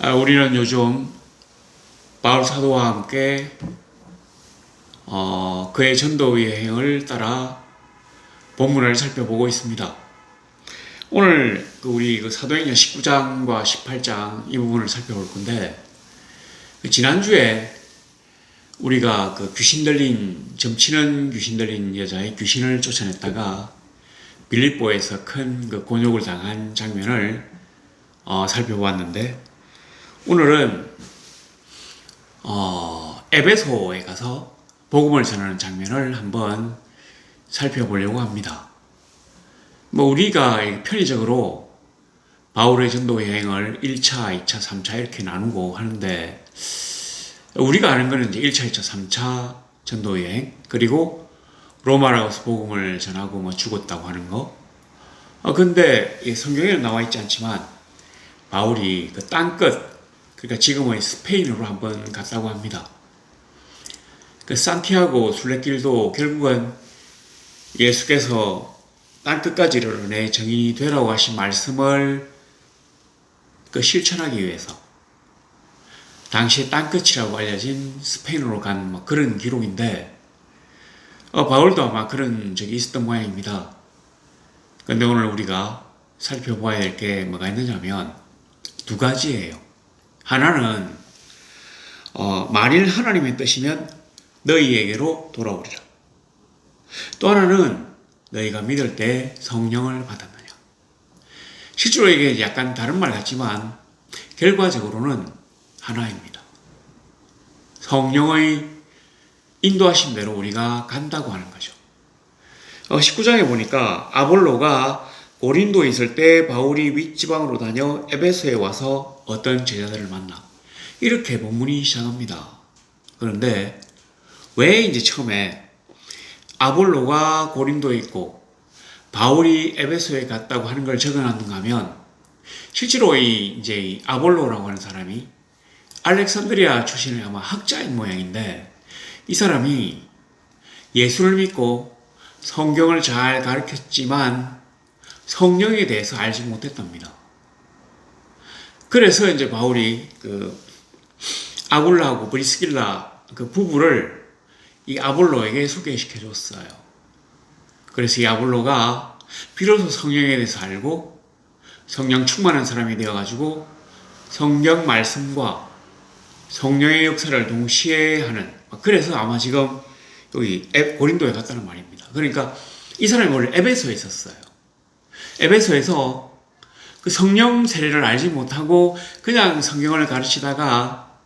우리는 요즘 바울 사도와 함께 그의 전도 여행을 따라 본문을 살펴보고 있습니다. 오늘 우리 사도행전 19장과 18장 이 부분을 살펴볼 건데, 지난주에 우리가 점치는 귀신 들린 여자의 귀신을 쫓아냈다가 빌립보에서 큰 곤욕을 당한 장면을 살펴보았는데, 오늘은 에베소에 가서 복음을 전하는 장면을 한번 살펴보려고 합니다. 우리가 편의적으로 바울의 전도 여행을 1차, 2차, 3차 이렇게 나누고 하는데, 우리가 아는 거는 이제 1차, 2차, 3차 전도 여행, 그리고 로마로 가서 복음을 전하고 죽었다고 하는 거. 근데 성경에는 나와 있지 않지만 바울이 그 땅끝, 그러니까 지금의 스페인으로 한번 갔다고 합니다. 산티아고 순례길도 결국은 예수께서 땅끝까지 이르러 내 정인이 되라고 하신 말씀을 실천하기 위해서 당시에 땅끝이라고 알려진 스페인으로 간 그런 기록인데, 바울도 아마 그런 적이 있었던 모양입니다. 근데 오늘 우리가 살펴봐야 될 게 뭐가 있느냐면 두 가지예요. 하나는 만일 하나님의 뜻이면 너희에게로 돌아오리라. 또 하나는 너희가 믿을 때 성령을 받았느냐. 실제로 이게 약간 다른 말 같지만 결과적으로는 하나입니다. 성령의 인도하신 대로 우리가 간다고 하는 거죠. 19장에 보니까 아볼로가 고린도에 있을 때 바울이 윗지방으로 다녀 에베소에 와서 어떤 제자들을 만나. 이렇게 본문이 시작합니다. 그런데 왜 이제 처음에 아볼로가 고린도에 있고 바울이 에베소에 갔다고 하는 걸 적어놨는가 하면, 실제로 이 아볼로라고 하는 사람이 알렉산드리아 출신의 아마 학자인 모양인데, 이 사람이 예수를 믿고 성경을 잘 가르쳤지만 성령에 대해서 알지 못했답니다. 그래서 이제 바울이 아굴라하고 브리스길라 부부를 이 아볼로에게 소개시켜 줬어요. 그래서 이 아볼로가 비로소 성령에 대해서 알고 성령 충만한 사람이 되어가지고 성경 말씀과 성령의 역사를 동시에 하는, 그래서 아마 지금 여기 고린도에 갔다는 말입니다. 그러니까 이 사람이 원래 에베소에 있었어요. 에베소에서 성령 세례를 알지 못하고 그냥 성경을 가르치다가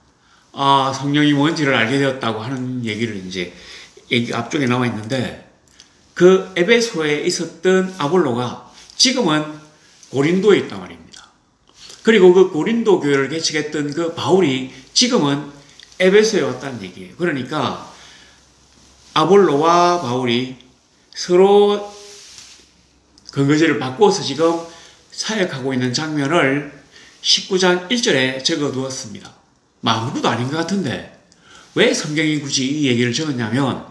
성령이 뭔지를 알게 되었다고 하는 얘기를 이제 앞쪽에 나와 있는데, 그 에베소에 있었던 아볼로가 지금은 고린도에 있단 말입니다. 그리고 그 고린도 교회를 개척했던 그 바울이 지금은 에베소에 왔다는 얘기예요. 그러니까 아볼로와 바울이 서로 근거지를 바꾸어서 지금 사역하고 있는 장면을 19장 1절에 적어두었습니다. 아무것도 아닌 것 같은데 왜 성경이 굳이 이 얘기를 적었냐면,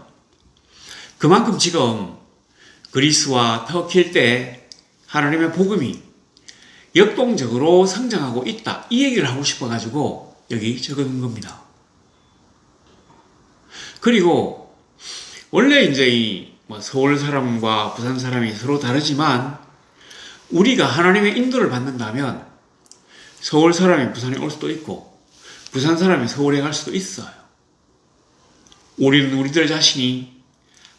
그만큼 지금 그리스와 터키 일대에 하나님의 복음이 역동적으로 성장하고 있다, 이 얘기를 하고 싶어가지고 여기 적은 겁니다. 그리고 원래 이제 서울 사람과 부산 사람이 서로 다르지만 우리가 하나님의 인도를 받는다면 서울 사람이 부산에 올 수도 있고 부산 사람이 서울에 갈 수도 있어요. 우리는 우리들 자신이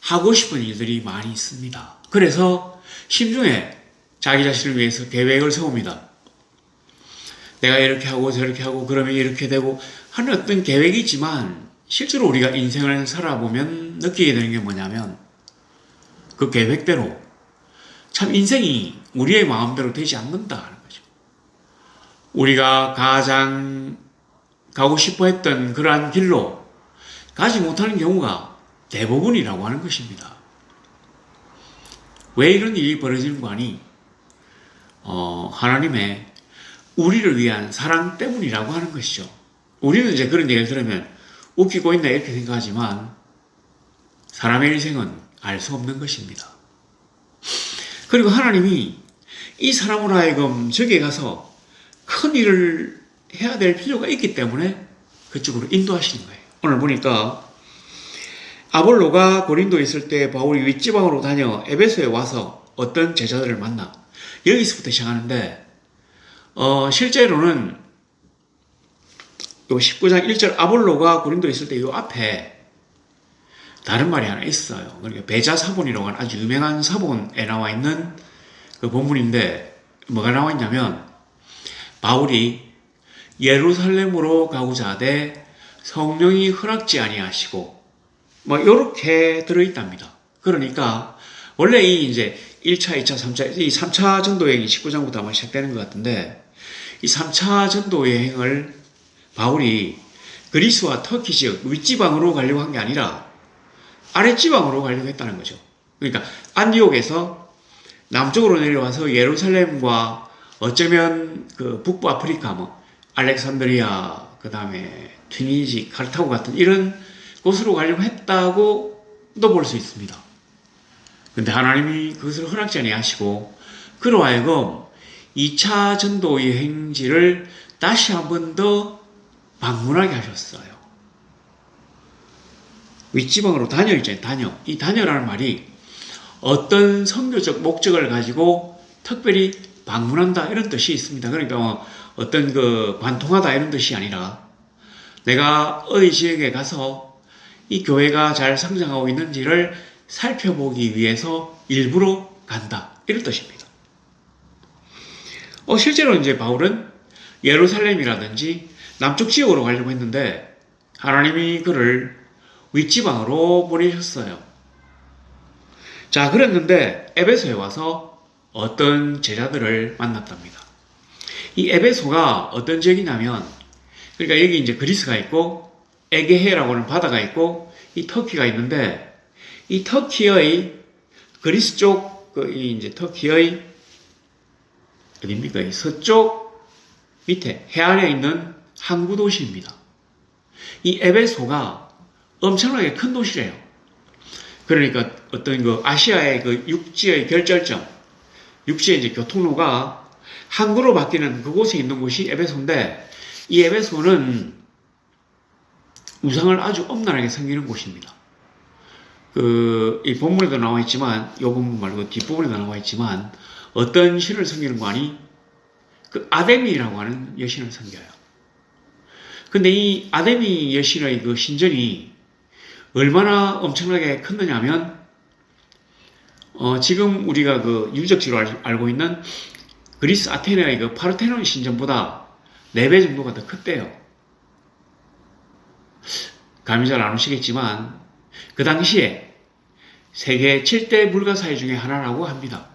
하고 싶은 일들이 많이 있습니다. 그래서 심중에 자기 자신을 위해서 계획을 세웁니다. 내가 이렇게 하고 저렇게 하고 그러면 이렇게 되고 하는 어떤 계획이 있지만, 실제로 우리가 인생을 살아보면 느끼게 되는 게 뭐냐면 그 계획대로 참 인생이 우리의 마음대로 되지 않는다는 거죠. 우리가 가장 가고 싶어 했던 그러한 길로 가지 못하는 경우가 대부분이라고 하는 것입니다. 왜 이런 일이 벌어지는 거 아니? 하나님의 우리를 위한 사랑 때문이라고 하는 것이죠. 우리는 이제 그런 얘기를 들으면 웃기고 있나 이렇게 생각하지만 사람의 인생은 알 수 없는 것입니다. 그리고 하나님이 이 사람으로 하여금 저기에 가서 큰 일을 해야 될 필요가 있기 때문에 그쪽으로 인도하시는 거예요. 오늘 보니까 아볼로가 고린도에 있을 때 바울이 윗지방으로 다녀 에베소에 와서 어떤 제자들을 만나. 여기서부터 시작하는데 실제로는 요 19장 1절 아볼로가 고린도에 있을 때 요 앞에 다른 말이 하나 있어요. 그러니까 베자 사본이라고 하는 아주 유명한 사본에 나와 있는 그 본문인데 뭐가 나와 있냐면 바울이 예루살렘으로 가고자 하되 성령이 허락지 아니하시고 뭐 이렇게 들어있답니다. 그러니까 원래 이 이제 1차, 2차, 3차 이 3차 전도 여행이 19장부터 아마 시작되는 것 같은데 이 3차 전도 여행을 바울이 그리스와 터키 지역 윗지방으로 가려고 한 게 아니라 아랫지방으로 가려고 했다는 거죠. 그러니까 안디옥에서 남쪽으로 내려와서 예루살렘과 어쩌면 그 북부 아프리카 뭐 알렉산드리아 그 다음에 튀니지, 카르타고 같은 이런 곳으로 가려고 했다고도 볼 수 있습니다. 근데 하나님이 그것을 허락지 아니하시고 그로 하여금 2차 전도 여행지를 다시 한 번 더 방문하게 하셨어요. 윗지방으로 다녀 있잖아요. 다녀. 이 다녀라는 말이 어떤 선교적 목적을 가지고 특별히 방문한다 이런 뜻이 있습니다. 그러니까 어떤 그 관통하다 이런 뜻이 아니라 내가 어디 지역에 가서 이 교회가 잘 성장하고 있는지를 살펴보기 위해서 일부러 간다 이런 뜻입니다. 실제로 이제 바울은 예루살렘이라든지 남쪽 지역으로 가려고 했는데 하나님이 그를 윗지방으로 보내셨어요. 자, 그랬는데 에베소에 와서 어떤 제자들을 만났답니다. 이 에베소가 어떤 지역이냐면 그러니까 여기 이제 그리스가 있고 에게해라고 하는 바다가 있고 이 터키가 있는데 이 터키의 그리스 쪽 이 이제 터키의 어디입니까? 이 서쪽 밑에 해안에 있는 항구 도시입니다. 이 에베소가 엄청나게 큰 도시래요. 그러니까 어떤 그 아시아의 그 육지의 결절점, 육지의 이제 교통로가 항구로 바뀌는 그곳에 있는 곳이 에베소인데 이 에베소는 우상을 아주 엄란하게 섬기는 곳입니다. 이 본문에도 나와 있지만, 이 본문 말고 뒷부분에도 나와 있지만, 어떤 신을 섬기는 거 아니? 그 아데미라고 하는 여신을 섬겨요. 근데 이 아데미 여신의 그 신전이 얼마나 엄청나게 컸느냐면, 지금 우리가 그 유적지로 알고 있는 그리스 아테네의 그 파르테논 신전보다 4배 정도가 더 컸대요. 감이 잘 안 오시겠지만, 그 당시에 세계 7대 불가사의 중에 하나라고 합니다.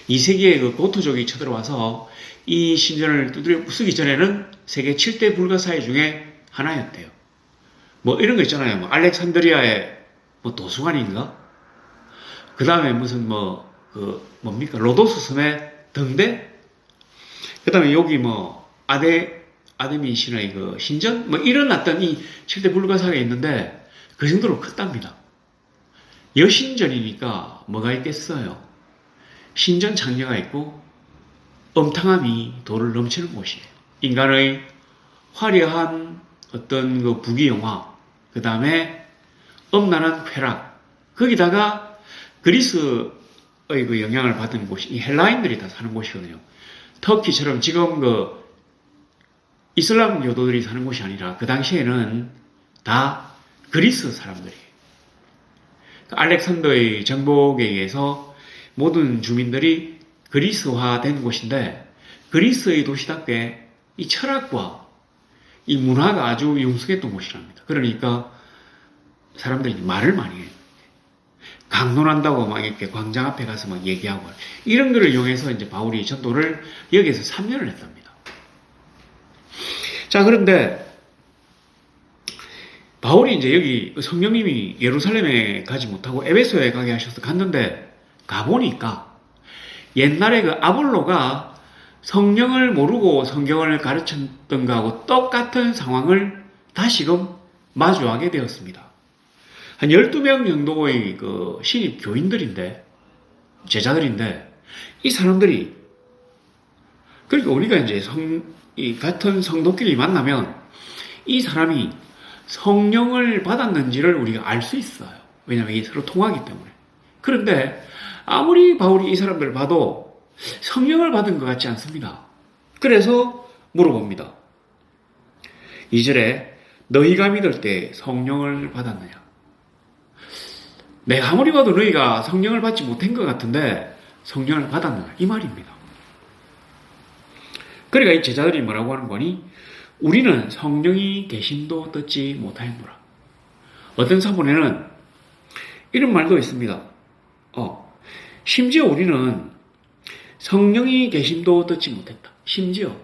이 세계의 그 고토족이 쳐들어와서 이 신전을 두드려 부수기 전에는 세계 7대 불가사의 중에 하나였대요. 뭐 이런 거 있잖아요. 뭐 알렉산드리아의 뭐 도수관인가? 그 다음에 무슨 뭡니까? 로도스 섬의 등대? 그 다음에 여기 뭐 아데미 신의 그 신전? 뭐 이런 어떤 이 7대 불가사가 있는데 그 정도로 컸답니다. 여신전이니까 뭐가 있겠어요? 신전 창녀가 있고 엄탕함이 도를 넘치는 곳이에요. 인간의 화려한 어떤 그 부귀영화, 그 다음에 엄란한 쾌락, 거기다가 그리스의 그 영향을 받은 곳이 이 헬라인들이 다 사는 곳이거든요. 터키처럼 지금 그 이슬람 교도들이 사는 곳이 아니라 그 당시에는 다 그리스 사람들이에요. 알렉산더의 정복에 의해서 모든 주민들이 그리스화된 곳인데 그리스의 도시답게 이 철학과 이 문화가 아주 융성했던 곳이랍니다. 그러니까 사람들이 말을 많이 해요. 강론한다고 막 이렇게 광장 앞에 가서 막 얘기하고 이런 거를 이용해서 이제 바울이 전도를 여기에서 3년을 했답니다. 자, 그런데 바울이 이제 여기 성령님이 예루살렘에 가지 못하고 에베소에 가게 하셔서 갔는데 가보니까 옛날에 그 아볼로가 성령을 모르고 성경을 가르쳤던 거하고 똑같은 상황을 다시금 마주하게 되었습니다. 한 12명 정도의 그 신입 교인들인데, 제자들인데, 이 사람들이, 그러니까 우리가 이제 이 같은 성도끼리 만나면 이 사람이 성령을 받았는지를 우리가 알 수 있어요. 왜냐하면 이게 서로 통하기 때문에. 그런데 아무리 바울이 이 사람들을 봐도 성령을 받은 것 같지 않습니다. 그래서 물어봅니다. 2절에 너희가 믿을 때 성령을 받았느냐? 내가 아무리 봐도 너희가 성령을 받지 못한 것 같은데 성령을 받았느냐? 이 말입니다. 그러니까 이 제자들이 뭐라고 하는 거니? 우리는 성령이 계심도 듣지 못하였노라. 어떤 사본에는 이런 말도 있습니다. 심지어 우리는 성령이 계심도 듣지 못했다. 심지어.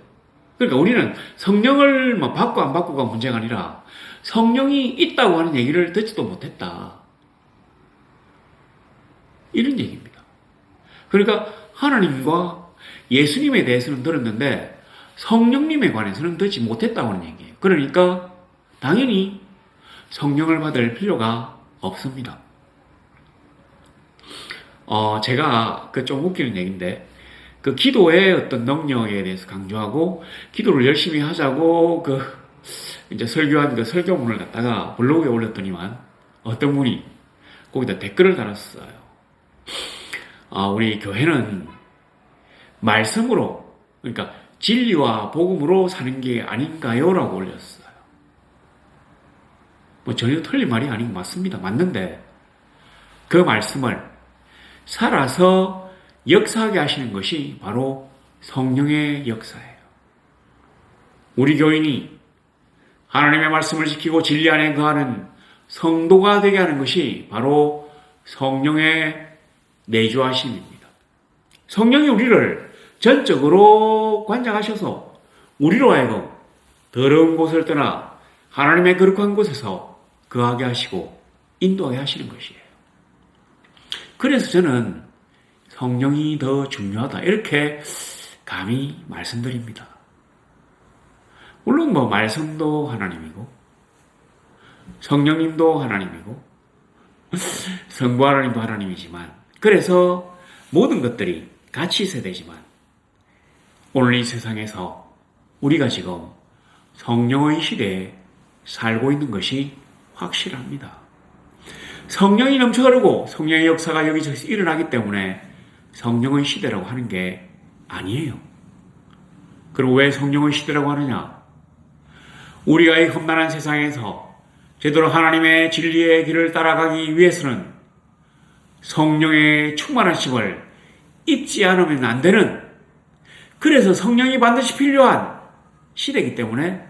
그러니까 우리는 성령을 받고 안 받고가 문제가 아니라 성령이 있다고 하는 얘기를 듣지도 못했다. 이런 얘기입니다. 그러니까 하나님과 예수님에 대해서는 들었는데 성령님에 관해서는 듣지 못했다고 하는 얘기예요. 그러니까 당연히 성령을 받을 필요가 없습니다. 제가 좀 웃기는 얘기인데 그 기도의 어떤 능력에 대해서 강조하고 기도를 열심히 하자고 이제 설교한 그 설교문을 갖다가 블로그에 올렸더니만 어떤 분이 거기다 댓글을 달았어요. 우리 교회는 말씀으로, 그러니까 진리와 복음으로 사는 게 아닌가요? 라고 올렸어요. 전혀 틀린 말이 아니고 맞습니다. 맞는데 그 말씀을 살아서 역사하게 하시는 것이 바로 성령의 역사예요. 우리 교인이 하나님의 말씀을 지키고 진리 안에 거하는 성도가 되게 하는 것이 바로 성령의 내주하심입니다. 성령이 우리를 전적으로 관장하셔서 우리로 하여금 더러운 곳을 떠나 하나님의 거룩한 곳에서 거하게 하시고 인도하게 하시는 것이에요. 그래서 저는 성령이 더 중요하다 이렇게 감히 말씀드립니다. 물론 말씀도 하나님이고 성령님도 하나님이고 성부 하나님도 하나님이지만, 그래서 모든 것들이 같이 있어야 되지만 오늘 이 세상에서 우리가 지금 성령의 시대에 살고 있는 것이 확실합니다. 성령이 넘쳐 흐르고 성령의 역사가 여기저기서 일어나기 때문에 성령의 시대라고 하는 게 아니에요. 그럼 왜 성령의 시대라고 하느냐? 우리가 이 험난한 세상에서 제대로 하나님의 진리의 길을 따라가기 위해서는 성령의 충만하심을 입지 않으면 안 되는, 그래서 성령이 반드시 필요한 시대이기 때문에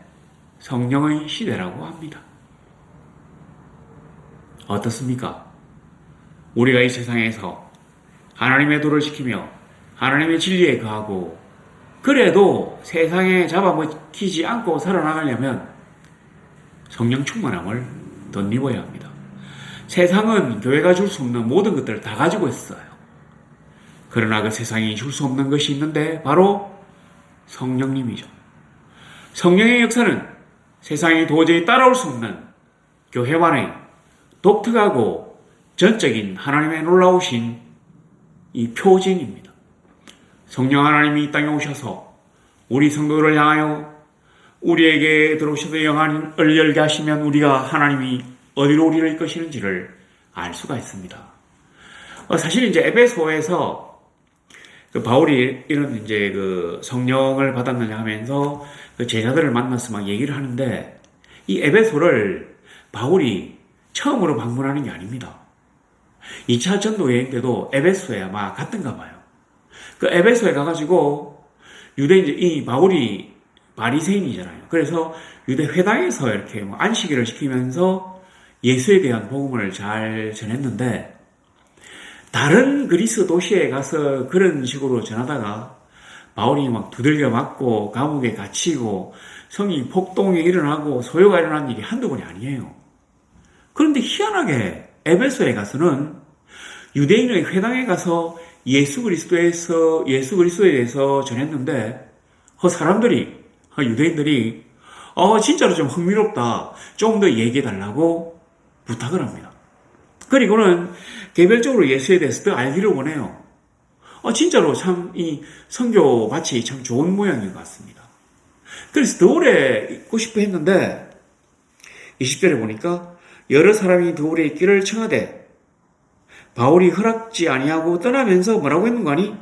성령의 시대라고 합니다. 어떻습니까? 우리가 이 세상에서 하나님의 도를 지키며 하나님의 진리에 거하고 그래도 세상에 잡아먹히지 않고 살아나가려면 성령 충만함을 덧입어야 합니다. 세상은 교회가 줄 수 없는 모든 것들을 다 가지고 있어요. 그러나 그 세상이 줄 수 없는 것이 있는데 바로 성령님이죠. 성령의 역사는 세상이 도저히 따라올 수 없는 교회만의 독특하고 전적인 하나님의 놀라우신 이 표징입니다. 성령 하나님이 이 땅에 오셔서 우리 성도들을 향하여 우리에게 들어오셔서 영안을 열게 하시면 우리가 하나님이 어디로 우리를 이끄시는지를 알 수가 있습니다. 사실 이제 에베소에서 바울이 이런 이제 성령을 받았느냐 하면서 제자들을 만나서 막 얘기를 하는데, 이 에베소를 바울이 처음으로 방문하는 게 아닙니다. 2차 전도 여행 때도 에베소에 아마 갔던가 봐요. 그 에베소에 가가지고 이 바울이 바리새인이잖아요. 그래서 유대 회당에서 이렇게 안식일을 지키면서 예수에 대한 복음을 잘 전했는데, 다른 그리스 도시에 가서 그런 식으로 전하다가 바울이 막 두들겨 맞고 감옥에 갇히고 성이 폭동이 일어나고 소요가 일어난 일이 한두 번이 아니에요. 그런데 희한하게 에베소에 가서는 유대인의 회당에 가서 예수 그리스도에 대해서 전했는데 유대인들이 진짜로 좀 흥미롭다, 좀 더 얘기해달라고 부탁을 합니다. 그리고는 개별적으로 예수에 대해서 더 알기를 원해요. 진짜로 참 이 선교 밭이 참 좋은 모양인 것 같습니다. 그래서 더 오래 있고 싶어 했는데 20절에 보니까 여러 사람이 더 오래 있기를 청하되 바울이 허락지 아니하고 떠나면서 뭐라고 했는 거 아니?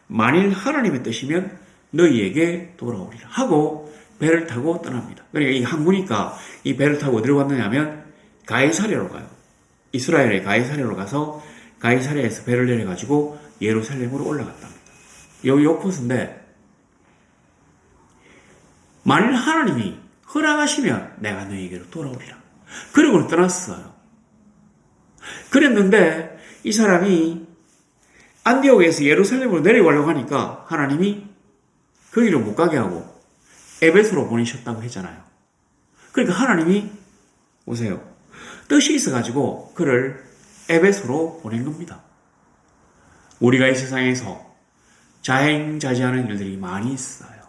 만일 하나님의 뜻이면 너희에게 돌아오리라 하고 배를 타고 떠납니다. 그러니까 이 항구니까 이 배를 타고 어디로 갔느냐면 가이사랴로 가요. 이스라엘의 가이사랴로 가서 가이사랴에서 배를 내려가지고 예루살렘으로 올라갔답니다. 여기 요 코스인데 만일 하나님이 허락하시면 내가 너희에게로 돌아오리라. 그리고 떠났어요. 그랬는데 이 사람이 안디옥에서 예루살렘으로 내려가려고 하니까 하나님이 거기로 못 가게 하고 에베소로 보내셨다고 했잖아요. 그러니까 하나님이 보세요. 뜻이 있어가지고 그를 에베소로 보낸 겁니다. 우리가 이 세상에서 자행자지하는 일들이 많이 있어요.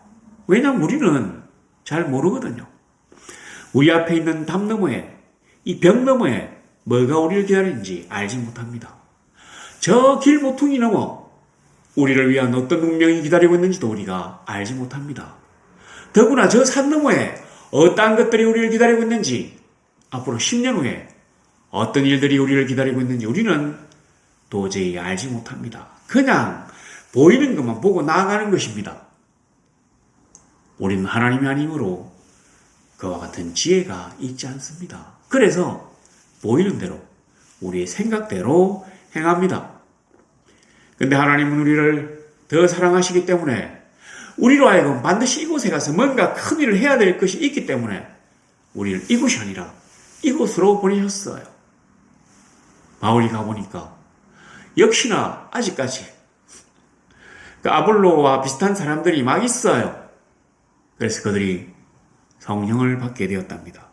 왜냐하면 우리는 잘 모르거든요. 우리 앞에 있는 담 너머에 이 벽 너머에 뭐가 우리를 기다리는지 알지 못합니다. 저 길 모퉁이 넘어 우리를 위한 어떤 운명이 기다리고 있는지도 우리가 알지 못합니다. 더구나 저 산 너머에 어떠한 것들이 우리를 기다리고 있는지 앞으로 10년 후에 어떤 일들이 우리를 기다리고 있는지 우리는 도저히 알지 못합니다. 그냥 보이는 것만 보고 나아가는 것입니다. 우리는 하나님이 아니므로 그와 같은 지혜가 있지 않습니다. 그래서 보이는 대로 우리의 생각대로 행합니다. 근데 하나님은 우리를 더 사랑하시기 때문에 우리로 하여금 반드시 이곳에 가서 뭔가 큰 일을 해야 될 것이 있기 때문에 우리를 이곳이 아니라 이곳으로 보내셨어요. 바울이 가보니까 역시나 아직까지 그 아볼로와 비슷한 사람들이 막 있어요. 그래서 그들이 성령을 받게 되었답니다.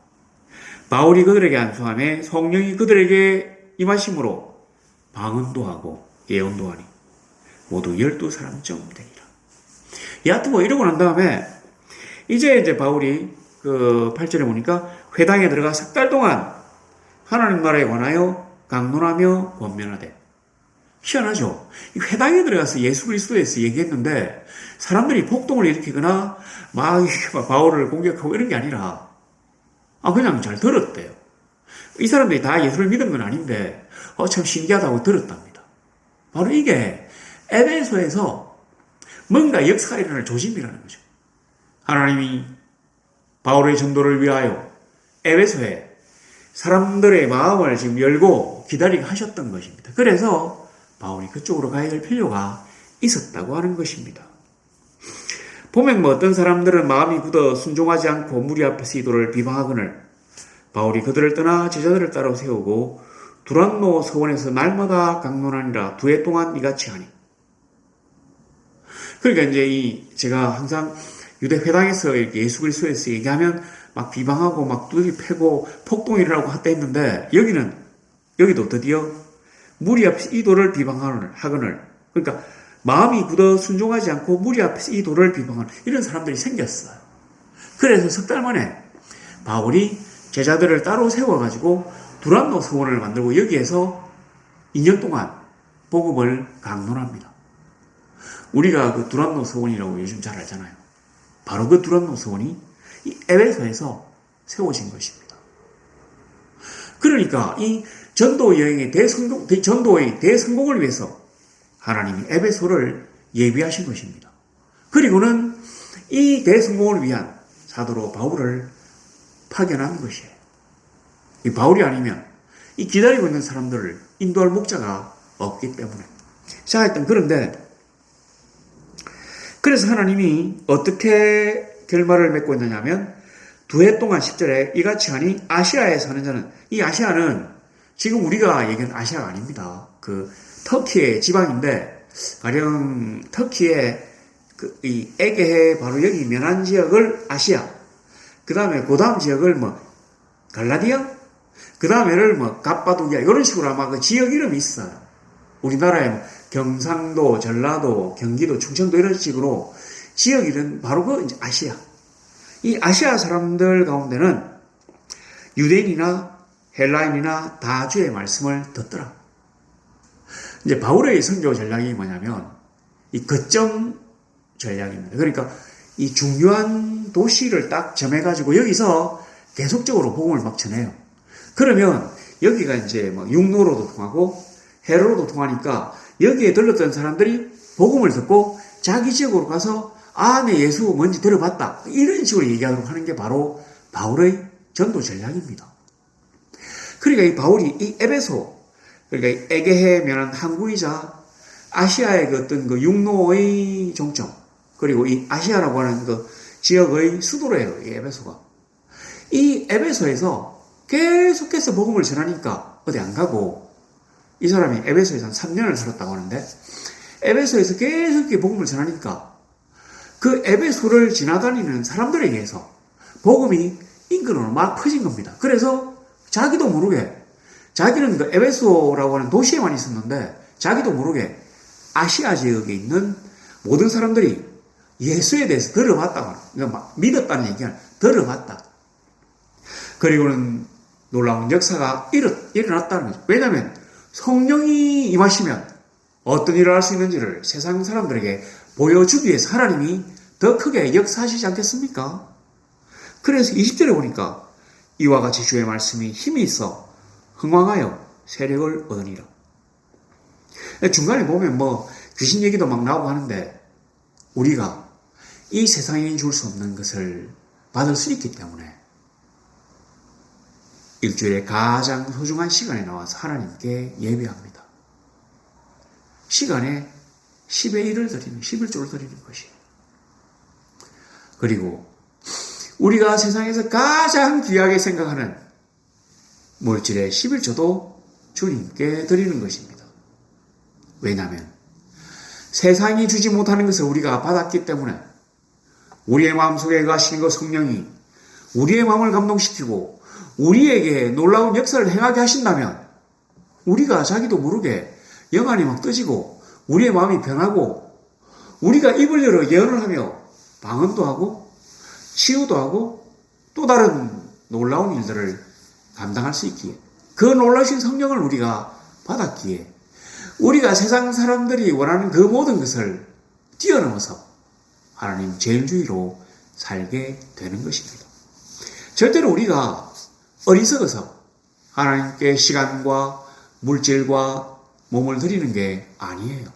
바울이 그들에게 안수함에 성령이 그들에게 임하심으로 방언도 하고 예언도 하니 모두 12사람쯤 되니라. 여하튼 뭐 이러고 난 다음에 이제 바울이 그 8절에 보니까 회당에 들어가 3달 동안 하나님 나라에 관하여 강론하며 권면하되. 희한하죠. 이 회당에 들어가서 예수 그리스도에 대해서 얘기했는데 사람들이 폭동을 일으키거나 막 바울을 공격하고 이런 게 아니라 그냥 잘 들었대요. 이 사람들이 다 예수를 믿은 건 아닌데 참 신기하다고 들었답니다. 바로 이게 에베소에서 뭔가 역사가 일어날 조짐이라는 거죠. 하나님이 바울의 전도를 위하여 에베소에 사람들의 마음을 지금 열고 기다리게 하셨던 것입니다. 그래서 바울이 그쪽으로 가야 될 필요가 있었다고 하는 것입니다. 보면 어떤 사람들은 마음이 굳어 순종하지 않고 무리 앞에서 이도를 비방하거늘 바울이 그들을 떠나 제자들을 따로 세우고 두란노 서원에서 날마다 강론하니라 2해 동안 이같이 하니. 그러니까 이제 제가 항상 유대 회당에서 이렇게 예수 그리스도에서 얘기하면 막 비방하고 막 두들기 패고 폭동이 일어나고 하다 했는데 여기도 드디어 무리 앞에서 이 도를 비방하거늘 그러니까 마음이 굳어 순종하지 않고 무리 앞에서 이 도를 비방하는 이런 사람들이 생겼어요. 그래서 3달 만에 바울이 제자들을 따로 세워가지고 두란노 서원을 만들고 여기에서 2년 동안 복음을 강론합니다. 우리가 그 두란노 서원이라고 요즘 잘 알잖아요. 바로 그 두란노 서원이 이 에베소에서 세워진 것입니다. 그러니까 이 전도 여행의 전도의 대성공을 위해서 하나님이 에베소를 예비하신 것입니다. 그리고는 이 대성공을 위한 사도로 바울을 파견한 것이에요. 이 바울이 아니면 이 기다리고 있는 사람들을 인도할 목자가 없기 때문에. 자, 일단 그런데 그래서 하나님이 어떻게 결말을 맺고 있느냐 하면 2해 동안 10절에 이같이 하니 아시아에 사는 자는, 이 아시아는 지금 우리가 얘기하는 아시아가 아닙니다. 그 터키의 지방인데 가령 터키의 이 에게해 바로 여기 면한 지역을 아시아, 그 다음에 그 다음 지역을 갈라디아, 그 다음에를 갑바도기아 이런 식으로 아마 그 지역 이름이 있어요. 우리나라에 경상도, 전라도, 경기도, 충청도 이런 식으로 지역 이름 바로 그 이제 아시아. 이 아시아 사람들 가운데는 유대인이나 헬라인이나 다 주의 말씀을 듣더라. 이제 바울의 선교 전략이 뭐냐면 이 거점 전략입니다. 그러니까 이 중요한 도시를 딱 점해가지고 여기서 계속적으로 복음을 막 전해요. 그러면 여기가 이제 뭐 육로로도 통하고 해로로도 통하니까 여기에 들렀던 사람들이 복음을 듣고 자기 지역으로 가서 내 예수 뭔지 들어봤다. 이런 식으로 얘기하도록 하는 게 바로 바울의 전도 전략입니다. 그러니까 이 바울이 이 에베소, 그러니까 에게해면은 항구이자 아시아의 그 어떤 그 육로의 종점, 그리고 이 아시아라고 하는 그 지역의 수도래요, 이 에베소가. 이 에베소에서 계속해서 복음을 전하니까 어디 안 가고, 이 사람이 에베소에서 한 3년을 살았다고 하는데, 에베소에서 계속 복음을 전하니까 그 에베소를 지나다니는 사람들에 의해서 복음이 인근으로 막 퍼진 겁니다. 그래서 자기도 모르게, 자기는 그 에베소라고 하는 도시에만 있었는데 자기도 모르게 아시아 지역에 있는 모든 사람들이 예수에 대해서 들어봤다고, 그러니까 막 믿었다는 얘기는 들어봤다. 그리고는 놀라운 역사가 일어났다는 거죠. 왜냐하면 성령이 임하시면 어떤 일을 할 수 있는지를 세상 사람들에게 보여주기 위해서 하나님이 더 크게 역사하시지 않겠습니까? 그래서 20절에 보니까 이와 같이 주의 말씀이 힘이 있어 흥왕하여 세력을 얻으니라. 중간에 보면 뭐 귀신 얘기도 막 나오고 하는데 우리가 이 세상에 줄 수 없는 것을 받을 수 있기 때문에 일주일에 가장 소중한 시간에 나와서 하나님께 예배합니다. 시간에 10의 1을 드리는, 11조를 드리는 것이에요. 그리고 우리가 세상에서 가장 귀하게 생각하는 물질의 11조도 주님께 드리는 것입니다. 왜냐하면 세상이 주지 못하는 것을 우리가 받았기 때문에 우리의 마음속에 가시는 그 성령이 우리의 마음을 감동시키고 우리에게 놀라운 역사를 행하게 하신다면 우리가 자기도 모르게 영안이 막 떠지고 우리의 마음이 변하고 우리가 입을 열어 예언을 하며 방언도 하고 치유도 하고 또 다른 놀라운 일들을 감당할 수 있기에 그 놀라우신 성령을 우리가 받았기에 우리가 세상 사람들이 원하는 그 모든 것을 뛰어넘어서 하나님 제일주의로 살게 되는 것입니다. 절대로 우리가 어리석어서 하나님께 시간과 물질과 몸을 드리는 게 아니에요.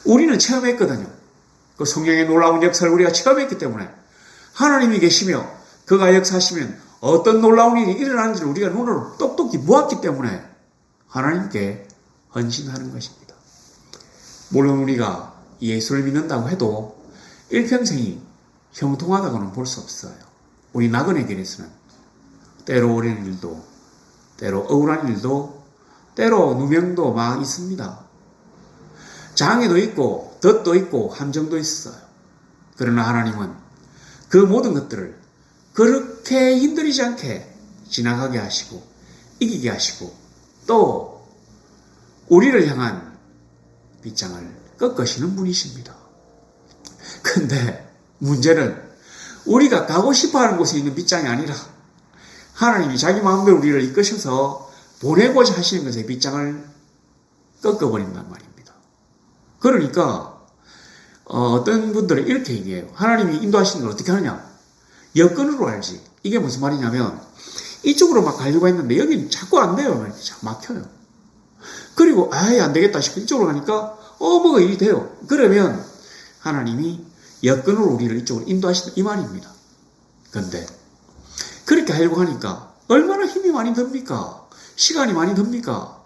우리는 체험했거든요. 그 성령의 놀라운 역사를 우리가 체험했기 때문에 하나님이 계시며 그가 역사하시면 어떤 놀라운 일이 일어나는지를 우리가 눈으로 똑똑히 보았기 때문에 하나님께 헌신하는 것입니다. 물론 우리가 예수를 믿는다고 해도 일평생이 형통하다고는 볼 수 없어요. 우리 나그네 길에서는 때로 어려운 일도, 때로 억울한 일도, 때로 누명도 막 있습니다. 장애도 있고 덫도 있고 함정도 있어요. 그러나 하나님은 그 모든 것들을 그렇게 힘들이지 않게 지나가게 하시고 이기게 하시고 또 우리를 향한 빗장을 꺾으시는 분이십니다. 근데 문제는 우리가 가고 싶어하는 곳에 있는 빗장이 아니라 하나님이 자기 마음대로 우리를 이끄셔서 보내고자 하시는 것에 빗장을 꺾어버린단 말입니다. 그러니까 어떤 분들은 이렇게 얘기해요. 하나님이 인도하시는 걸 어떻게 하느냐? 여건으로 알지. 이게 무슨 말이냐면 이쪽으로 막 가려고 했는데 여기는 자꾸 안 돼요. 자꾸 막혀요. 그리고 아예 안 되겠다 싶고 이쪽으로 가니까 뭐가 일이 돼요. 그러면 하나님이 여건으로 우리를 이쪽으로 인도하신다 이 말입니다. 그런데 그렇게 하려고 하니까 얼마나 힘이 많이 듭니까? 시간이 많이 듭니까?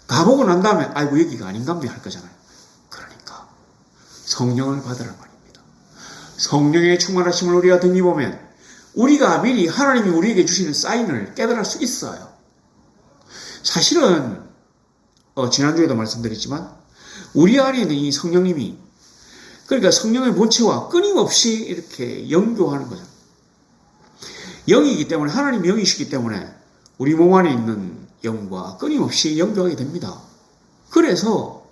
가보고 난 다음에 아이고 여기가 아닌갑니다 할 거잖아요. 그러니까 성령을 받으라 말입니다. 성령의 충만하심을 우리가 덧입으면 우리가 미리 하나님이 우리에게 주시는 사인을 깨달을 수 있어요. 사실은 지난주에도 말씀드렸지만 우리 안에 있는 이 성령님이 그러니까 성령의 본체와 끊임없이 이렇게 연교하는 거죠. 영이기 때문에 하나님이 영이시기 때문에 우리 몸 안에 있는 영과 끊임없이 연교하게 됩니다. 그래서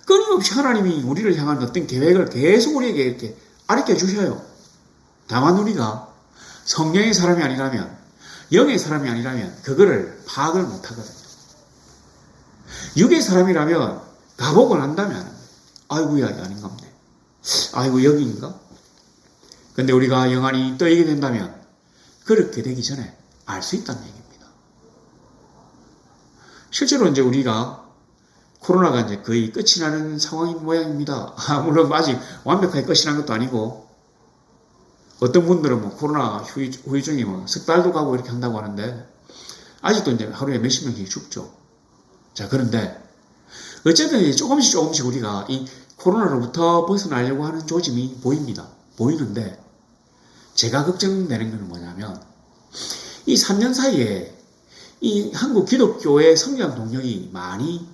끊임없이 하나님이 우리를 향한 어떤 계획을 계속 우리에게 이렇게 가르쳐 주셔요. 다만 우리가 성령의 사람이 아니라면 영의 사람이 아니라면 그거를 파악을 못하거든요. 육의 사람이라면 가보고 난 다음에 아이고야 이게 아닌가 보네. 아이고 여기인가? 근데 우리가 영원히 떠이게 된다면 그렇게 되기 전에 알 수 있다는 얘기입니다. 실제로 이제 우리가 코로나가 이제 거의 끝이 나는 상황인 모양입니다. 물론 아직 완벽하게 끝이 난 것도 아니고, 어떤 분들은 뭐 코로나 후유증이 뭐 석 달도 가고 이렇게 한다고 하는데, 아직도 이제 하루에 몇십 명씩 죽죠. 자, 그런데 어쨌든 이제 조금씩 우리가 이 코로나로부터 벗어나려고 하는 조짐이 보입니다. 보이는데, 제가 걱정되는 것은 뭐냐면, 이 3년 사이에 이 한국 기독교의 성장 동력이 많이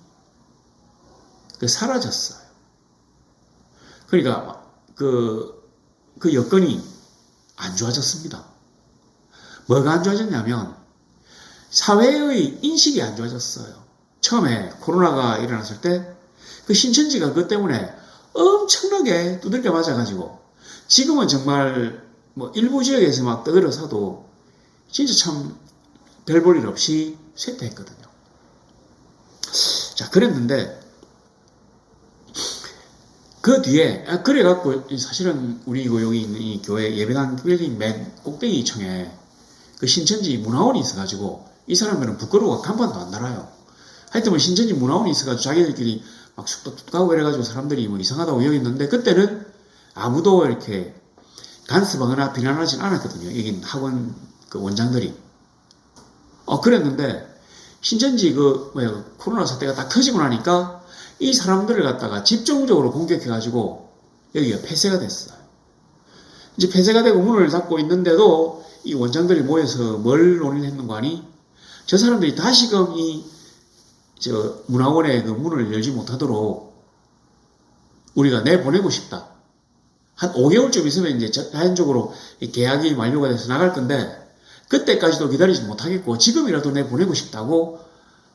사라졌어요. 그러니까 그 여건이 안 좋아졌습니다. 뭐가 안 좋아졌냐면 사회의 인식이 안 좋아졌어요. 처음에 코로나가 일어났을 때 그 신천지가 그것 때문에 엄청나게 두들겨 맞아가지고 지금은 정말 뭐 일부 지역에서 막 떠들어서도 진짜 참 별 볼 일 없이 쇠퇴했거든요. 자, 그랬는데 그 뒤에 그래갖고 사실은 우리 여기 있는 이 교회 예배당 빌딩 맨 꼭대기 층에 그 신천지 문화원이 있어가지고 이 사람들은 부끄러워 간판도 안 달아요. 하여튼 뭐 신천지 문화원이 있어가지고 자기들끼리 막 숙도 가고 이래가지고 사람들이 뭐 이상하다고 여겼는데 그때는 아무도 이렇게 간섭하거나 비난하진 않았거든요. 여긴 학원 그 원장들이. 그랬는데 신천지 코로나 사태가 딱 터지고 나니까 이 사람들을 갖다가 집중적으로 공격해가지고 여기가 폐쇄가 됐어요. 이제 폐쇄가 되고 문을 닫고 있는데도 이 원장들이 모여서 뭘 논의를 했는가 하니 저 사람들이 다시금 저 문화원의 그 문을 열지 못하도록 우리가 내보내고 싶다. 한 5개월쯤 있으면 이제 자연적으로 계약이 만료가 돼서 나갈 건데 그때까지도 기다리지 못하겠고 지금이라도 내보내고 싶다고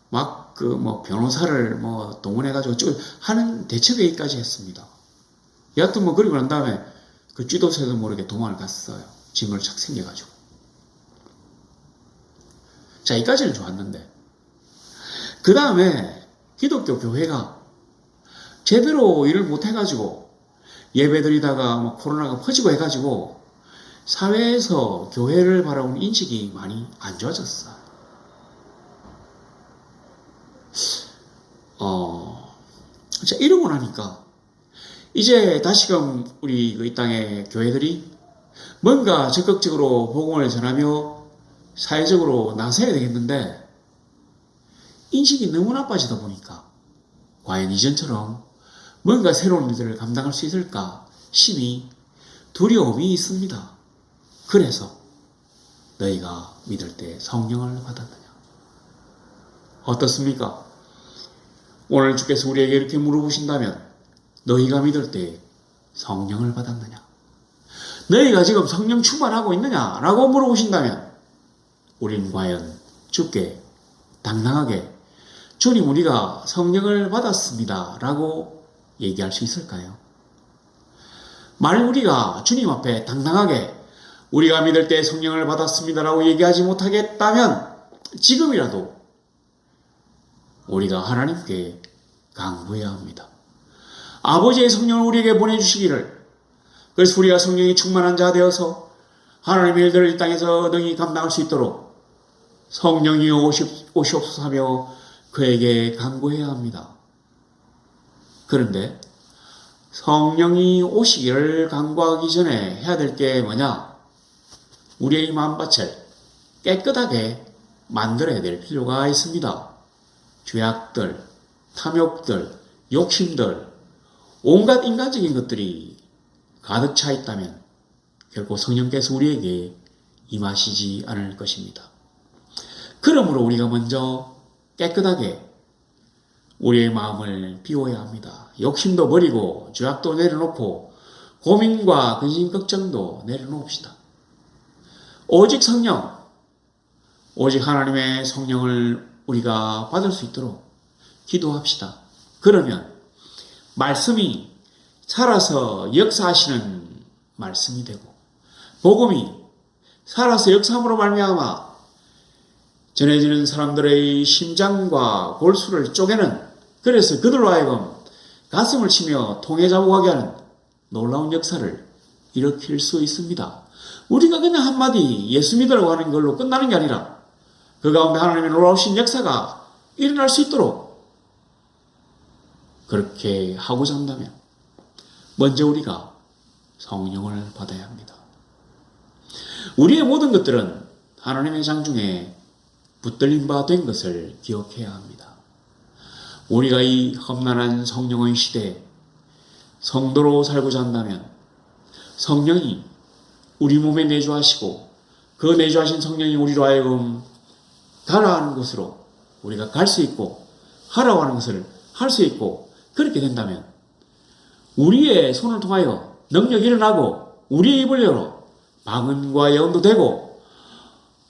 막 변호사를 동원해가지고 하는 대처회의까지 했습니다. 여하튼 그리고 난 다음에 그 쥐도새도 모르게 도망을 갔어요. 짐을 착 생겨가지고. 자, 이까지는 좋았는데 그 다음에 기독교 교회가 제대로 일을 못해가지고 예배드리다가 코로나가 퍼지고 해가지고 사회에서 교회를 바라보는 인식이 많이 안 좋아졌어요. 자, 이러고 나니까 이제 다시금 우리 이 땅의 교회들이 뭔가 적극적으로 복음을 전하며 사회적으로 나서야 되겠는데 인식이 너무 나빠지다 보니까 과연 이전처럼 뭔가 새로운 일들을 감당할 수 있을까 심히 두려움이 있습니다. 그래서 너희가 믿을 때 성령을 받았느냐? 어떻습니까? 오늘 주께서 우리에게 이렇게 물어보신다면 너희가 믿을 때 성령을 받았느냐? 너희가 지금 성령 충만하고 있느냐? 라고 물어보신다면 우리는 과연 주께 당당하게 주님 우리가 성령을 받았습니다 라고 얘기할 수 있을까요? 만약 우리가 주님 앞에 당당하게 우리가 믿을 때 성령을 받았습니다 라고 얘기하지 못하겠다면 지금이라도 우리가 하나님께 강구해야 합니다. 아버지의 성령을 우리에게 보내주시기를, 그래서 우리가 성령이 충만한 자 되어서 하나님의 일들을 이 땅에서 능히 감당할 수 있도록 성령이 오시옵소서 하며 그에게 간구해야 합니다. 그런데 성령이 오시기를 간구하기 전에 해야 될 게 뭐냐? 우리의 마음밭을 깨끗하게 만들어야 될 필요가 있습니다. 죄악들, 탐욕들, 욕심들, 온갖 인간적인 것들이 가득 차 있다면 결코 성령께서 우리에게 임하시지 않을 것입니다. 그러므로 우리가 먼저 깨끗하게 우리의 마음을 비워야 합니다. 욕심도 버리고 죄악도 내려놓고 고민과 근심 걱정도 내려놓읍시다. 오직 성령, 오직 하나님의 성령을 우리가 받을 수 있도록 기도합시다. 그러면 말씀이 살아서 역사하시는 말씀이 되고 복음이 살아서 역사함으로 말미암아 전해지는 사람들의 심장과 골수를 쪼개는, 그래서 그들로 하여금 가슴을 치며 통해 자복하게 하는 놀라운 역사를 일으킬 수 있습니다. 우리가 그냥 한마디 예수 믿으라고 하는 걸로 끝나는 게 아니라 그 가운데 하나님의 놀라우신 역사가 일어날 수 있도록 그렇게 하고자 한다면 먼저 우리가 성령을 받아야 합니다. 우리의 모든 것들은 하나님의 장중에 붙들린 바 된 것을 기억해야 합니다. 우리가 이 험난한 성령의 시대에 성도로 살고자 한다면 성령이 우리 몸에 내주하시고 그 내주하신 성령이 우리로 하여금 가라 하는 곳으로 우리가 갈 수 있고 하라고 하는 것을 할 수 있고 그렇게 된다면 우리의 손을 통하여 능력이 일어나고 우리의 입을 열어 방언과 예언도 되고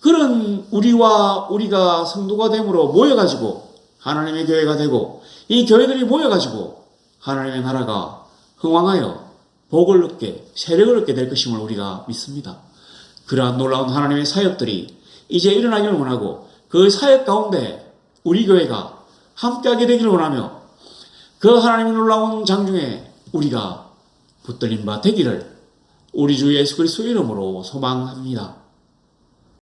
그런 우리가 성도가 됨으로 모여가지고 하나님의 교회가 되고 이 교회들이 모여가지고 하나님의 나라가 흥왕하여 복을 얻게 세력을 얻게 될 것임을 우리가 믿습니다. 그러한 놀라운 하나님의 사역들이 이제 일어나기를 원하고 그 사역 가운데 우리 교회가 함께하게 되기를 원하며 그 하나님의 놀라운 장중에 우리가 붙들린 바 되기를 우리 주 예수 그리스도 이름으로 소망합니다.